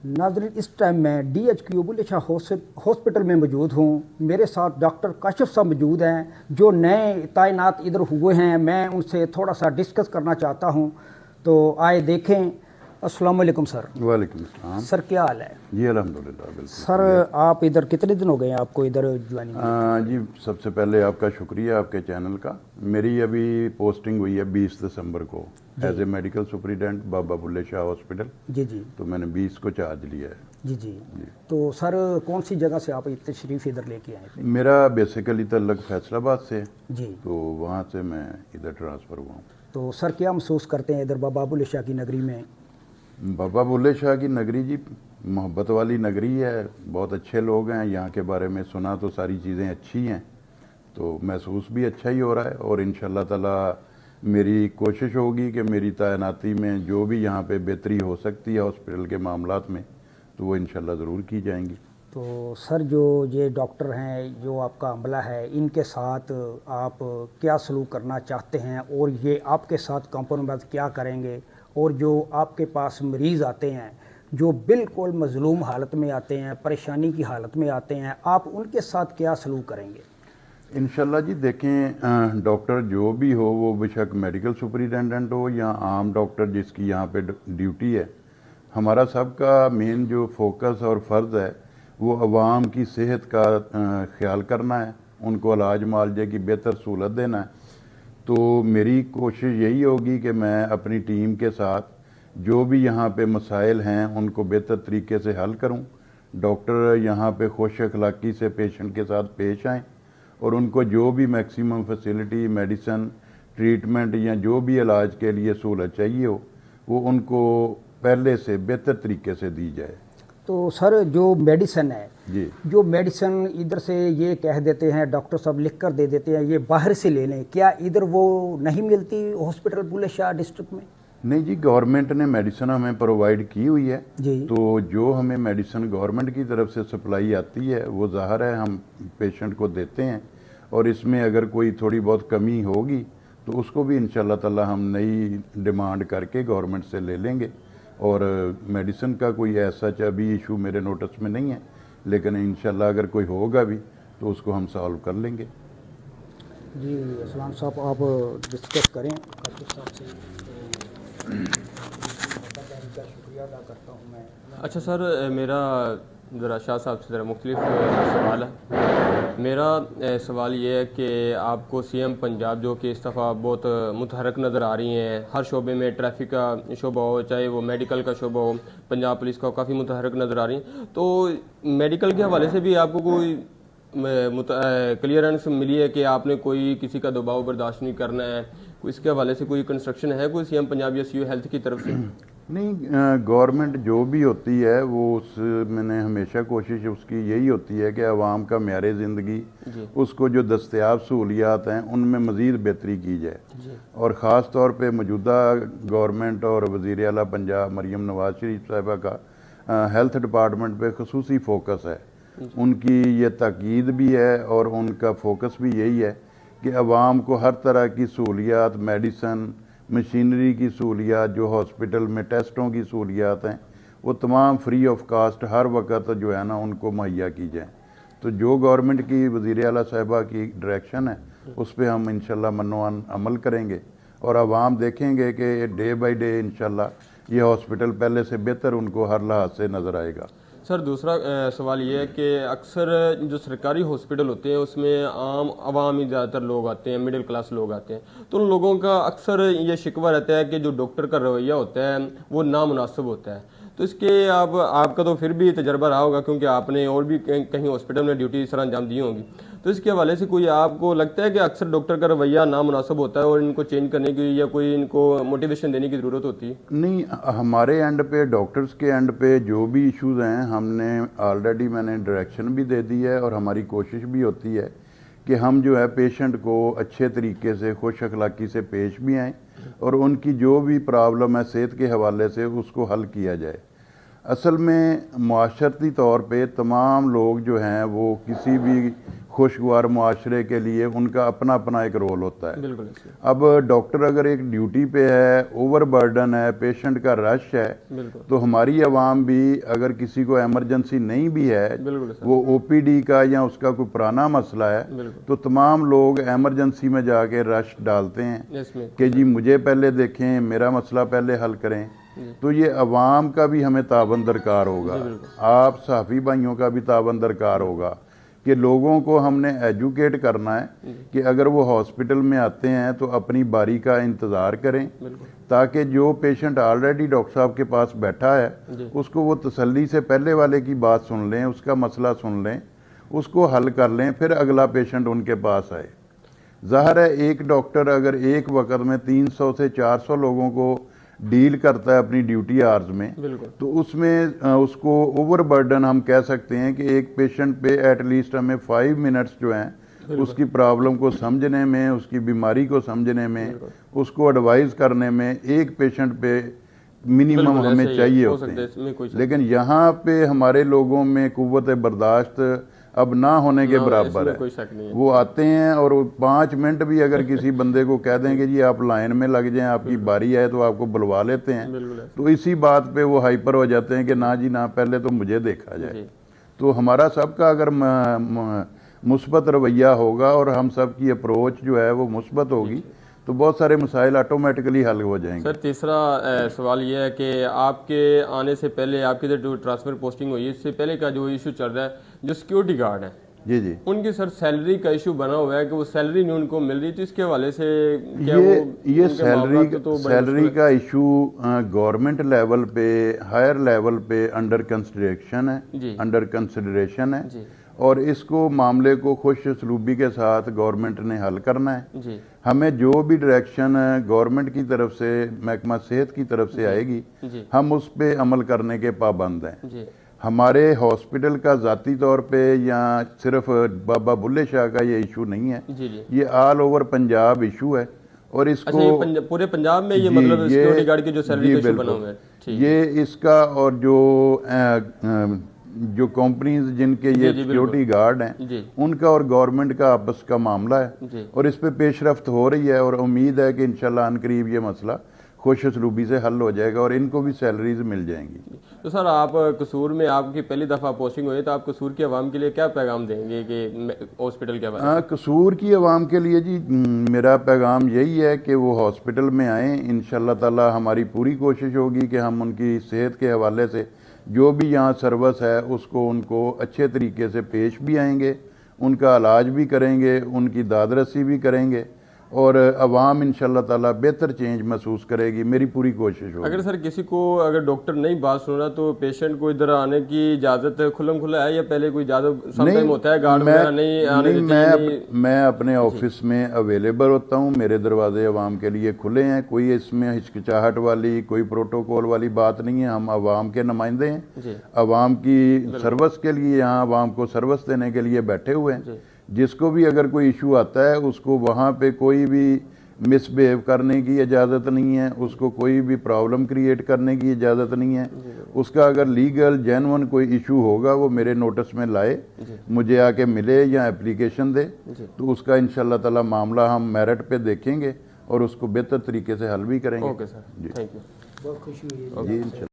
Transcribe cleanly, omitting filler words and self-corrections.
नाज़रीन, इस टाइम मैं DHQ बुल्ले शाह हॉस्पिटल में मौजूद हूँ। मेरे साथ डॉक्टर काशिफ साहब मौजूद हैं जो नए तैनात इधर हुए हैं। मैं उनसे थोड़ा सा डिस्कस करना चाहता हूँ, तो आए देखें। अस्सलाम वालेकुम सर। वालेकुम अस्सलाम। सर क्या हाल है? जी अल्हम्दुलिल्लाह, बिल्कुल। सर आप इधर कितने दिन हो गए हैं आपको इधर ज्वाइनिंग? जी सबसे पहले आपका शुक्रिया आपके चैनल का। मेरी अभी पोस्टिंग हुई है 20 दिसंबर को as a medical superintendent Baba Bulleh Shah hospital. जी जी। तो मैंने 20 को चार्ज लिया है। जी जी। तो सर कौन सी जगह से आप तशरीफ़ इधर लेके आए थे? मेरा बेसिकली तल्लक फैसलाबाद से जी। तो वहाँ से मैं इधर ट्रांसफ़र हुआ हूँ। तो सर क्या महसूस करते हैं इधर बाबा बुल्ले शाह की नगरी में? बाबा बुल्ले शाह की नगरी जी मोहब्बत वाली नगरी है, बहुत अच्छे लोग हैं। यहाँ के बारे में सुना तो सारी चीज़ें अच्छी हैं, तो महसूस भी अच्छा ही हो रहा है। और इंशाल्लाह ताला मेरी कोशिश होगी कि मेरी तैनाती में जो भी यहाँ पे बेहतरी हो सकती है हॉस्पिटल के मामलात में, तो वो इंशाल्लाह ज़रूर की जाएंगी। तो सर जो ये डॉक्टर हैं, जो आपका अमला है, इनके साथ आप क्या सलूक करना चाहते हैं और ये आपके साथ कॉम्प्रोमाइज़ क्या करेंगे? और जो आपके पास मरीज़ आते हैं जो बिल्कुल मज़लूम हालत में आते हैं, परेशानी की हालत में आते हैं, आप उनके साथ क्या सलूक करेंगे? इंशाल्लाह जी देखें, डॉक्टर जो भी हो, वो बेशक मेडिकल सुपरिटेंडेंट हो या आम डॉक्टर जिसकी यहाँ पे ड्यूटी है, हमारा सबका मेन जो फोकस और फ़र्ज़ है वो अवाम की सेहत का ख्याल करना है, उनको इलाज मुआलजे की बेहतर सहूलत देना है। तो मेरी कोशिश यही होगी कि मैं अपनी टीम के साथ जो भी यहाँ पे मसाइल हैं उनको बेहतर तरीके से हल करूँ। डॉक्टर यहाँ पे खुश अखलाक़ी से पेशेंट के साथ पेश आएँ और उनको जो भी मैक्सिमम फैसिलिटी, मेडिसन, ट्रीटमेंट या जो भी इलाज के लिए सहूलत चाहिए हो, वो उनको पहले से बेहतर तरीके से दी जाए। तो सर जो मेडिसन है जी, जो मेडिसन इधर से ये कह देते हैं, डॉक्टर साहब लिख कर दे देते हैं ये बाहर से ले लें, क्या इधर वो नहीं मिलती हॉस्पिटल बुल्ले शाह डिस्ट्रिक्ट में? नहीं जी, गवर्नमेंट ने मेडिसिन हमें प्रोवाइड की हुई है। जी। तो जो हमें मेडिसिन गवर्नमेंट की तरफ से सप्लाई आती है वो ज़ाहिर है हम पेशेंट को देते हैं, और इसमें अगर कोई थोड़ी बहुत कमी होगी तो उसको भी इंशाल्लाह ताला हम नई डिमांड करके गवर्नमेंट से ले लेंगे। और मेडिसिन का कोई ऐसा अभी इशू मेरे नोटिस में नहीं है, लेकिन इंशाल्लाह अगर कोई होगा भी तो उसको हम सॉल्व कर लेंगे। जी असलाम साहब, आप डिस्कस करें काशिफ साहब से। का शुक्रिया अदा करता हूँ मैं। अच्छा सर, मेरा ज़रा शाह साहब से ज़रा मुख्तलिफ सवाल है। मेरा सवाल ये है कि आपको CM पंजाब जो कि इस दफ़ा बहुत मुतहरक नज़र आ रही हैं, हर शोबे में ट्रैफिक का शोबा हो, चाहे वो मेडिकल का शोबा हो, पंजाब पुलिस का काफ़ी मुतहरक नज़र आ रही हैं। तो मेडिकल के हवाले से भी आपको कोई क्लियरेंस मिली है कि आपने कोई किसी का दबाव बर्दाश्त नहीं करना है? कोई इसके हवाले से कोई कंस्ट्रक्शन है कोई CM पंजाब या CU हेल्थ की तरफ से? नहीं, गवर्नमेंट जो भी होती है वो मैंने हमेशा कोशिश उसकी यही होती है कि आवाम का म्यार ज़िंदगी, उसको जो दस्तयाब सहूलियात हैं उनमें मज़ीद बेहतरी की जाए। और ख़ास तौर पे मौजूदा गवर्नमेंट और वज़ीर आला पंजाब मरियम नवाज़ शरीफ साहिबा का हेल्थ डिपार्टमेंट पे खसूसी फोकस है। उनकी ये ताकीद भी है और उनका फोकस भी यही है कि आवाम को हर तरह की सहूलियात, मेडिसन, मशीनरी की सहूलियात, जो हॉस्पिटल में टेस्टों की सहूलियात हैं, वो तमाम फ्री ऑफ कास्ट हर वक्त जो है ना उनको मुहैया की जाए। तो जो गवर्नमेंट की वज़ीर आला साहिबा की डायरेक्शन है उस पर हम इंशाल्लाह मनोअन अमल करेंगे और आवाम देखेंगे कि डे बाई डे इंशाल्लाह ये हॉस्पिटल पहले से बेहतर उनको हर लिहाज से नज़र आएगा। सर दूसरा सवाल ये है कि अक्सर जो सरकारी हॉस्पिटल होते हैं उसमें आम आवाम ही ज़्यादातर लोग आते हैं, मिडिल क्लास लोग आते हैं, तो उन लोगों का अक्सर ये शिकवा रहता है कि जो डॉक्टर का रवैया होता है वो नामुनासिब होता है। तो इसके आपका तो फिर भी तजर्बा रहा होगा क्योंकि आपने और भी कहीं हॉस्पिटल में ड्यूटी सर अंजाम दी होंगी, तो इसके हवाले से कोई आपको लगता है कि अक्सर डॉक्टर का रवैया नामुनासिब होता है और इनको चेंज करने की या कोई इनको मोटिवेशन देने की ज़रूरत होती है? नहीं, हमारे एंड पे, डॉक्टर्स के एंड पे जो भी इश्यूज़ हैं हमने ऑलरेडी मैंने डायरेक्शन भी दे दी है और हमारी कोशिश भी होती है कि हम जो है पेशेंट को अच्छे तरीके से खुश अखलाक़ी से पेश भी आएँ और उनकी जो भी प्रॉब्लम है सेहत के हवाले से उसको हल किया जाए। اصل میں معاشرتی طور پہ تمام لوگ جو ہیں وہ کسی بھی خوشگوار معاشرے کے لیے ان کا اپنا اپنا ایک رول ہوتا ہے. بالکل. اب ڈاکٹر اگر ایک ڈیوٹی پہ ہے، اوور برڈن ہے، پیشنٹ کا رش ہے، تو ہماری عوام بھی اگر کسی کو ایمرجنسی نہیں بھی ہے، وہ او پی ڈی کا یا اس کا کوئی پرانا مسئلہ ہے، تو تمام لوگ ایمرجنسی میں جا کے رش ڈالتے ہیں کہ جی مجھے پہلے دیکھیں، میرا مسئلہ پہلے حل کریں. تو یہ عوام کا بھی ہمیں تعاون درکار ہوگا، آپ صحافی بھائیوں کا بھی تعاون درکار ہوگا کہ لوگوں کو ہم نے ایجوکیٹ کرنا ہے کہ اگر وہ ہاسپٹل میں آتے ہیں تو اپنی باری کا انتظار کریں، تاکہ جو پیشنٹ آلریڈی ڈاکٹر صاحب کے پاس بیٹھا ہے اس کو وہ تسلی سے پہلے والے کی بات سن لیں، اس کا مسئلہ سن لیں، اس کو حل کر لیں، پھر اگلا پیشنٹ ان کے پاس آئے. ظاہر ہے ایک ڈاکٹر اگر ایک وقت میں 300 سے 400 لوگوں کو ڈیل کرتا ہے اپنی ڈیوٹی آرز میں، تو اس میں اس کو اوور برڈن ہم کہہ سکتے ہیں کہ ایک پیشنٹ پہ ایٹ لیسٹ ہمیں 5 منٹس جو ہیں اس کی پرابلم کو سمجھنے میں، اس کی بیماری کو سمجھنے میں، اس کو ایڈوائز کرنے میں ایک پیشنٹ پہ منیمم ہمیں چاہیے ہوتے ہیں. لیکن یہاں پہ ہمارے لوگوں میں قوت برداشت اب نہ ہونے کے برابر ہے. وہ آتے ہیں اور 5 منٹ بھی اگر کسی بندے کو کہہ دیں کہ جی آپ لائن میں لگ جائیں، آپ کی باری آئے، تو آپ کو بلوا لیتے ہیں. تو اسی بات پہ وہ ہائپر ہو جاتے ہیں کہ نہ جی نہ، پہلے تو مجھے دیکھا جائے. تو ہمارا سب کا اگر مثبت رویہ ہوگا اور ہم سب کی اپروچ جو ہے وہ مثبت ہوگی تو بہت سارے مسائل آٹومیٹکلی حل ہو جائیں گے. سر تیسرا سوال یہ ہے کہ آپ کے آنے سے پہلے، آپ کی جو ٹرانسفر پوسٹنگ ہوئی ہے، اس سے پہلے کا جو ایشو چل رہا ہے، جو سیکیورٹی گارڈ ہے، جی ان کی سر سیلری کا ایشو بنا ہوا ہے کہ وہ سیلری نہیں ان کو مل رہی. تو اس کے حوالے سے یہ سیلری کا ایشو گورنمنٹ لیول پہ، ہائر لیول پہ انڈر کنسیڈریشن ہے، اور اس کو معاملے کو خوش اسلوبی کے ساتھ گورنمنٹ نے حل کرنا ہے. ہمیں جو بھی ڈائریکشن گورنمنٹ کی طرف سے، محکمہ صحت کی طرف سے آئے گی، ہم اس پہ عمل کرنے کے پابند ہیں. ہمارے ہاسپٹل کا ذاتی طور پہ یا صرف بابا بلے شاہ کا یہ ایشو نہیں ہے، یہ آل اوور پنجاب ایشو ہے. اور اس کو پورے پنجاب میں یہ مطلب سیکیورٹی گارڈ کی جو سیلری کا ایشو بنا ہوا ہے، یہ اس کا، اور جو کمپنیز جن کے یہ سیکیورٹی گارڈ ہیں ان کا اور گورنمنٹ کا آپس کا معاملہ ہے، اور اس پہ پیش رفت ہو رہی ہے، اور امید ہے کہ انشاءاللہ ان قریب یہ مسئلہ خوش اسلوبی سے حل ہو جائے گا اور ان کو بھی سیلریز مل جائیں گی. تو سر آپ قصور میں آپ کی پہلی دفعہ پوسٹنگ ہوئی، تو آپ قصور کی عوام کے لیے کیا پیغام دیں گے کہ ہاسپٹل کے حوالے سے؟ قصور کی عوام کے لیے جی میرا پیغام یہی ہے کہ وہ ہاسپٹل میں آئیں. انشاءاللہ تعالی ہماری پوری کوشش ہوگی کہ ہم ان کی صحت کے حوالے سے جو بھی یہاں سروس ہے اس کو ان کو اچھے طریقے سے پیش بھی آئیں گے، ان کا علاج بھی کریں گے، ان کی داد رسی بھی کریں گے، اور عوام انشاءاللہ تعالی بہتر چینج محسوس کرے گی. میری پوری کوشش ہوگی. اگر سر کسی کو، اگر ڈاکٹر نہیں بات سن رہا، تو پیشنٹ کو ادھر آنے کی اجازت کھلم کھلا ہے، یا پہلے کوئی اجازت سم ٹائم ہوتا ہے گارڈ وغیرہ نہیں آنے دیتے؟ میں اپنے آفس میں اویلیبل ہوتا ہوں، میرے دروازے عوام کے لیے کھلے ہیں. کوئی اس میں ہچکچاہٹ والی، کوئی پروٹوکول والی بات نہیں ہے. ہم عوام کے نمائندے ہیں، عوام کی سروس کے لیے یہاں عوام کو سروس دینے کے لیے بیٹھے ہوئے ہیں. جس کو بھی اگر کوئی ایشو آتا ہے اس کو وہاں پہ کوئی بھی مس بیہیو کرنے کی اجازت نہیں ہے، اس کو کوئی بھی پرابلم کریٹ کرنے کی اجازت نہیں ہے. اس کا اگر لیگل جینون کوئی ایشو ہوگا وہ میرے نوٹس میں لائے، مجھے آ کے ملے یا اپلیکیشن دے، تو اس کا انشاءاللہ تعالی معاملہ ہم میرٹ پہ دیکھیں گے اور اس کو بہتر طریقے سے حل بھی کریں گے. اوکے سر، تھینک یو، بہت خوشی ہوئی. جی انشاءاللہ.